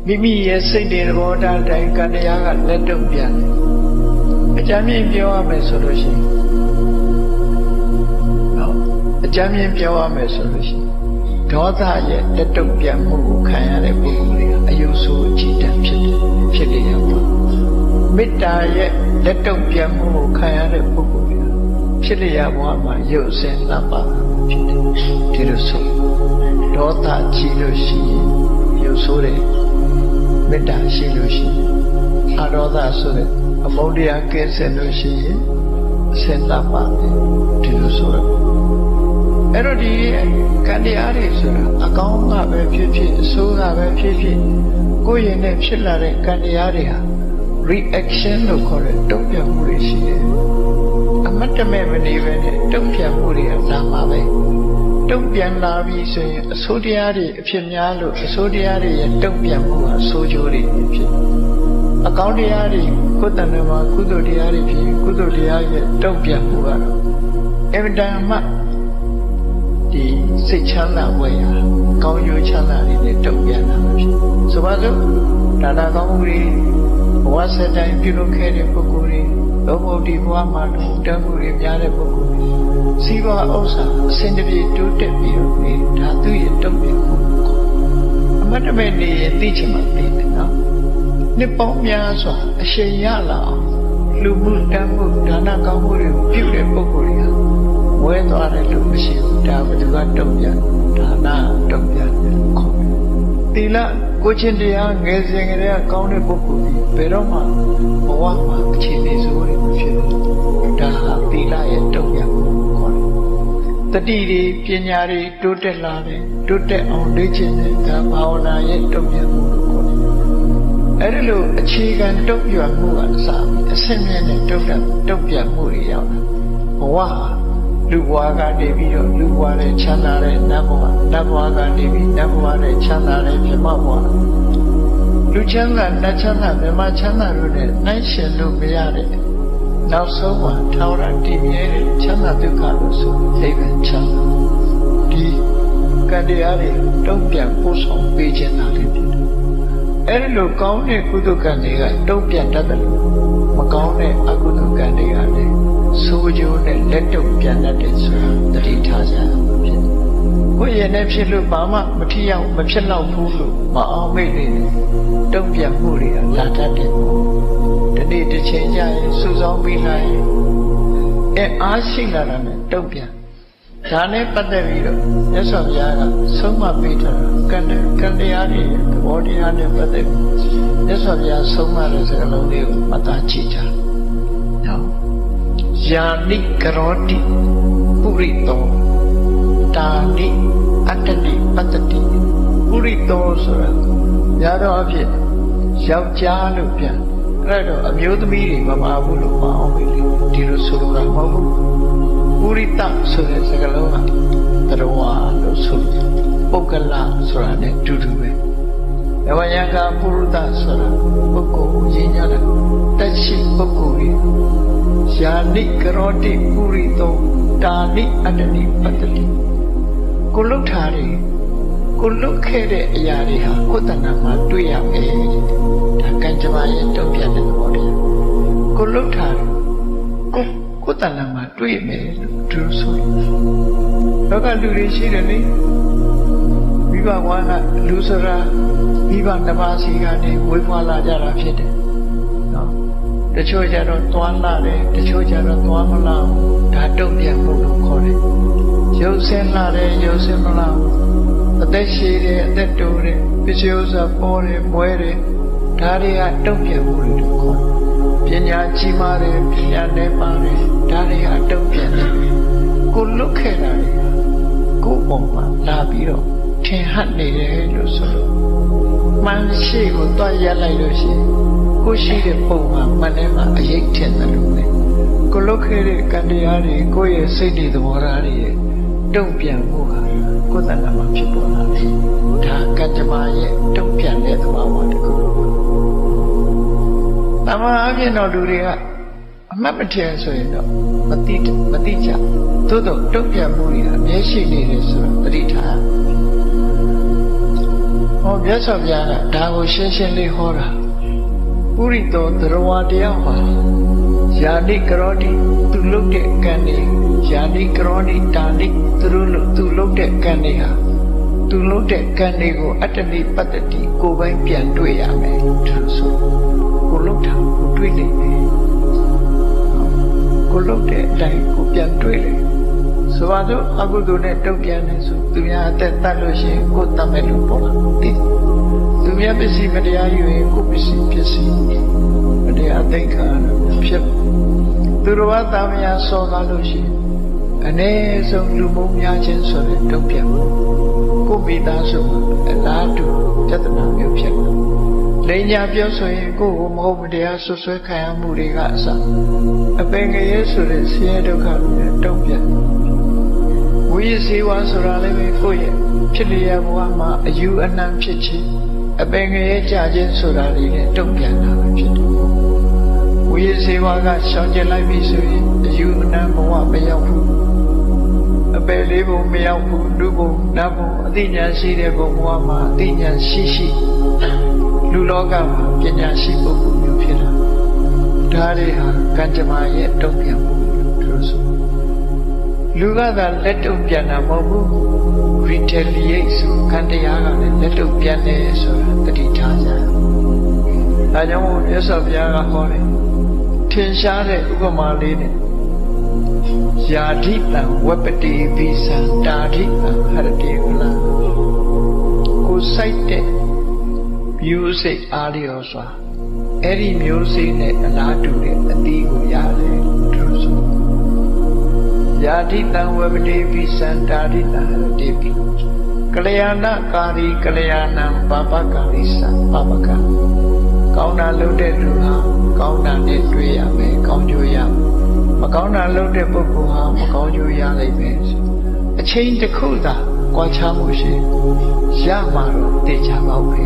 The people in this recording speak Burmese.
မိမိရဲ့စိတ်တွေသဘောထားတိုင်းကံတရားကလက်တုံ့ပြန်တယ်အကြမ်းမြင်ပြောရမယ်ဆိုလို့ရှိရင်နော်အကြမ်းမြင်ပြောရမယ်ဆိုလို့ရှိရင်ဒေါသရဲ့လက်တုံ့ပြန်မှုကိုခံရတဲ့ပုဂ္ဂိုလ်တွေကအယုဆိုးအကြည်တမ်းဖြစ်လျက်ပါမေတ္တာရဲ့လက်တုံ့ပြန်မှုကိုခံရတဲ့ပုဂ္ဂိုလ်တွေဖြစ်လျက်ဘဝမှာရုပ်ဆင်းလပ်ပါဖြစ်တယ်ဒီလိုဆိုဒေါသကြီးလို့ရှိရင်ရုပ်ဆိုးတယ်မေတ္တာရှိလို့ရှိရင်အဒေါသဆိုတဲ့အမုန်းတရားကင်းစင်လို့ရှိရင်ဆင်းလပ်ပါတယ်ဒီလိုဆိုတော့အဲ့တော့ဒီကံတရားတွေဆိုတာအကောင်းကပဲဖြစ်ဖြစ်အဆိုးကပဲဖြစ်ဖြစ်ကိုယ်ရင်နဲ့ဖြစ်လာတဲ့ကံတရားတွေဟာ reaction လို့ခေါ်တဲ့တုံ့ပြန်မှုတွေရှိတယ်အမတ်တမဲ့မနေပဲနဲ့တုံ့ပြန်မှုတွေကလာမှာပဲတုံ့ပြန်လာပြီဆိုရင်အဆိုးတရားတွေအဖြစ်များလို့အဆိုးတရားတွေရဲ့တုံ့ပြန်မှုဟာဆိုးကျိုးတွေဖြစ်အကောင်းတရားတွေကိုယ်တဏ္ဍာမှာကုသိုလ်တရားတွေဖြစ်ကုသိုလ်တရားရဲ့တုံ့ပြန်မှုကတော့အမြဲတမ်းမှဒီစိတ်ချမ်းသာဝယ်ရကောင်းကျိုးချမ်းသာတွေနဲ့တုံ့ပြန်တာဖြစ်ဆိုပါစို့ဒါနကောင်းမှုတွေဘဝဆက်တိုင်းပြုလုပ်ခဲ့တဲ့ပုဂ္ဂိုလ်တွေလောဘဒီဘဝမှာတန်မှုတွေများတဲ့ပုဂ္ဂိုလ်တွေစီးပွားဥစ္စာအစဉ်တပြေတိုးတက်ပြီးတော့ဒါသူ့ရဲ့တုံ့ပြန်မှုအမတ်တမဲ့နေရင်သိချင်မှသိတယ်နော်နှစ်ပေါင်းများစွာအရှိန်ရလာအောင်လူမှုတန်မှုဒါနကောင်းမှုတွေကိုပြုတဲ့ပုဂ္ဂိုလ်တွေကဝဲသွားတယ်လို့မရှိဘူးဒါဘယ်သူကတုံ့ပြန်ဒါနတုံ့ပြန်တယ်ခေါ်တယ်သီလကိုချင်းတရားငယ်စဉ်ကတည်းကကောင်းတဲ့ပုဂ္ဂိုလ်ကြီးဘယ်တော့မှဘဝမှာအခြေအနေဆိုးတွေမဖြစ်ဘူးဒါဟာသီလရဲ့တုံ့ပြန်မှုခေါ်တယ်တတိတွေပညာတွေတိုးတက်လာတယ်တိုးတက်အောင်လေ့ကျင့်တဲ့ဒါဘာဝနာရဲ့တုံ့ပြန်မှုလို့ခေါ်တယ်အဲ့ဒီလိုအခြေခံတုံ့ပြန်မှုကအစအဆင့်မြင့်တဲ့တုံ့ပြန်မှုတွေရောက်လာဘဝလူဘဝကနေပြီးတော့လူဘဝနဲ့ချမ်းသာတဲ့နတ်ဘဝနတ်ဘဝကနေပြီးနတ်ဘဝနဲ့ချမ်းသာတဲ့မြတ်ဘဝလူချမ်းသာနတ်ချမ်းသာမြတ်ချမ်းသာတို့နဲ့နိုင်ရှင်လို့မရတဲ့နောက်ဆုံးမှာထာဝရတည်မြဲတဲ့ချမ်းသာဒုက္ခလို့ဆိုအိဗံချမ်းသာဒီကံတရားတွေတုံ့ပြန်ပို့ဆောင်ပေးခြင်းသာလည်းဖြစ်တယ်အဲ့ဒီလိုကောင်းတဲ့ကုသိုလ်ကံတွေကတုံ့ပြန်တတ်တယ်လို့မကောင်းတဲ့အကုသိုလ်ကံတွေကလည်းဆိုးကျိုးနဲ့လက်တုံ့ပြန်တတ်တယ်ဆိုတာသတိထားကြရမှာဖြစ်တယ်။ကိုယ့်ရဲ့နဲ့ဖြစ်လို့ဘာမှမထီရောက်မဖြစ်တော့ဘူးလို့မအောင်မိတ်နေတယ်။တုံ့ပြန်မှုတွေကလာတတ်တယ်။ဒီနေ့တစ်ချိန်ကျရင်စူဆောင်းပြီးလိုက်အားရှိလာတာနဲ့တုံ့ပြန်ဒါနဲ့ပတ်သက်ပြီးတော့မြတ်စွာဘုရားကဆုံးမပေးထားတာကံတရားတွေသဘောတရားနဲ့ပတ်သက်ပြီးမြတ်စွာဘုရားဆုံးမတဲ့စကားလုံးလေးကိုမှတ်သားကြည့်ကြ။နော်ယာနိကရောတိပုရိသောတာနိအတ္တနိပတ္တိပုရိသောဆိုတာညာတော့အဖြစ်ယောက်ျားလို့ပြန်အဲ့တော့အမျိုးသမီးတွေမပါဘူးလို့မအောင်ပြီဒီလိုဆိုလိုတာမဟုတ်ဘူးပုရိတဆိုတဲ့စကားလုံးကတရဝါလို့ဆိုလို့ပုဂ္ဂလဆိုတာနဲ့တူတူပဲယဝယံကပုရုသဆိုတာပုဂ္ဂိုလ်ကိုရင်းညတာတက်ရှိပုဂ္ဂိုလ်ကြီးယာနိကရောတိပုရိသောတာနိအတ္တနိပတ္တိကိုလုထားတယ်ကိုလုခဲ့တဲ့အရာတွေဟာကိုယ်တဏ္ဍာမှာတွေ့ရမယ်ဒါကံကြမ္မာရဲ့တုံ့ပြန်တဲ့သဘောတရားကိုလုထားတယ်ကိုယ်တဏ္ဍာမှာတွေ့မယ်လို့သူဆိုတော့ကလူတွေရှိတယ်လေမိဘဘဝကလူစရာမိဘနှစ်ပါးစီကနေဝေးဖွာလာကြတာဖြစ်တယ်နော်တချို့ကြတော့သွားလာတယ်တချို့ကြတော့သွားမလာဘူးဒါတုံ့ပြန်မှုလို့ခေါ်တယ်ရုပ်ဆင်းလာတယ်ရုပ်ဆင်းမလာဘူးအသက်ရှည်တယ်အသက်တိုးတယ်ပစ္စည်းဥစ္စာပေါ်တယ်မွဲတယ်ဒါတွေကတုံ့ပြန်မှုလို့ခေါ်တယ်ပညာကြီးမားတယ်ပညာနဲ့ပါတယ်ဒါတွေကတုံ့ပြန်တယ်ကိုလွတ်ခဲ့တာတွေကိုယ်ပုံမှာလာပြီးတော့ထင်ဟပ်နေတယ်လို့ဆိုလို့မှန်ရှိကိုတွားရက်လိုက်လို့ရှိရင်ကိုရှိတဲ့ပုံမှာမှန်တယ်မှာအရေးထင်တယ်လို့လေကိုလွတ်ခဲ့တဲ့ကံတရားတွေကိုယ့်ရဲ့စိတ်တွေသဘောထားတွေတုံ့ပြန်မှုဟာကိုယ်တဏ္ဍာမှာဖြစ်ပေါ်လာတယ်ဒါကံကြမ္မာရဲ့တုံ့ပြန်တဲ့သဘောပါတခုတမန်အပြင်တော်လူတွေကအမှတ်မထင်ဆိုရင်တော့မသိကြသို့တော့တုံ့ပြန်မှုတွေအမြဲရှိနေတယ်ဆိုတာသတိထားဟော မြတ်စွာဘုရားကဒါကိုရှင်းရှင်းလေးဟောတာပုရိသောသရဝတယောက်ဟာယာနိကရောတိသူလုပ်တဲ့ကံတွေယာနိကရောတိတာနိသူလုပ်တဲ့ကံတွေဟာသူလုပ်တဲ့ကံတွေကိုအတ္တနိပတ္တိကိုယ်ပိုင်ပြန်တွေ့ရမယ်သူဆိုကိုလုပ်တာကိုတွေ့နေတယ်ကိုလုပ်တဲ့အတိုင်းကိုပြန်တွေ့တယ်ဆိုပါတော့အကုသိုလ်နဲ့တုတ်ပြန်နေဆိုသူများအသက်တတ်လို့ရှိရင်ကိုယ်တတ်မဲ့လို့ပေါ်လာတယ်သူများပစ္စည်းမတရားယူရင်ကိုယ်ပစ္စည်းပစ္စည်းမတရားသိက္ခာဖြစ်သူတော်ဘာသာမယာစောကားလို့ရှိရင်အ ਨੇ ဆုံးလူမုံများခြင်းဆိုတဲ့တုတ်ပြန်မှုကိုယ်မိသားစုအလားတူပြဿနာမျိုးဖြစ်တယ်လိန်ညာပြောဆိုရင်ကိုယ်ကိုမဟုတ်မတရားဆွဆွဲခံရမှုတွေကအစအပင်ငရဲဆိုတဲ့ဆင်းရဲဒုက္ခတွေတုတ်ပြန်ဝိဇေဝဆိုတာလည်းပဲကိုယ့်ရဲ့ဖြစ်လျက်ဘဝမှာအယူအနှံဖြစ်ခြင်းအပင်ငရဲကြခြင်းဆိုတာတွေလည်းတုတ်ပြန်တာပဲဖြစ်တယ်ဝိဇေဝကရှောင်ကျင်လိုက်ပြီဆိုရင်အယူအနှံဘဝမရောက်ဘူးအပယ်လေးဘုံမရောက်ဘူးလူဘုံနတ်ဘုံအသိဉာဏ်ရှိတဲ့ဘုံဘဝမှာအသိဉာဏ်ရှိလူလောကမှာပညာရှိပုဂ္ဂိုလ်မျိုးဖြစ်တာဒါတွေဟာကံကြမ္မာရဲ့တုံ့ပြန်မှုလို့ဆိုလူကသာလက်တုံ့ပြန်တာမဟုတ်ဘူး retaliate ဆိုကံတရားကလည်းလက်တုံ့ပြန်တယ်ဆိုတာတတိထားကြဒါကြောင့်မို့မြတ်စွာဘုရားကဟောတယ်ထင်ရှားတဲ့ဥပမာလေးနဲ့ယာဓိတံဝပတိပိသံတာဓိတံဟရတိကလံကိုစိုက်တဲ့မျိုးစိတ်အားလျော်စွာအဲ့ဒီမျိုးစိတ်နဲ့အလားတူတဲ့အသီးကိုရတယ်သူဆိုယာဓိတံဝပတိပိသံတာဓိတံဟရတိပိကလျာဏကာရီကလျာဏံပါပကာရိသပါပကကောင်းတာလုပ်တဲ့လူဟာကောင်းတာနဲ့တွေ့ရမယ်ကောင်းကျိုးရမယ်မကောင်းတာလုပ်တဲ့ပုဂ္ဂိုလ်ဟာမကောင်းကျိုးရနိုင်မယ်အချိန်တစ်ခုသာကြွားချမှုရှိရမှာတော့တေချာပါပဲ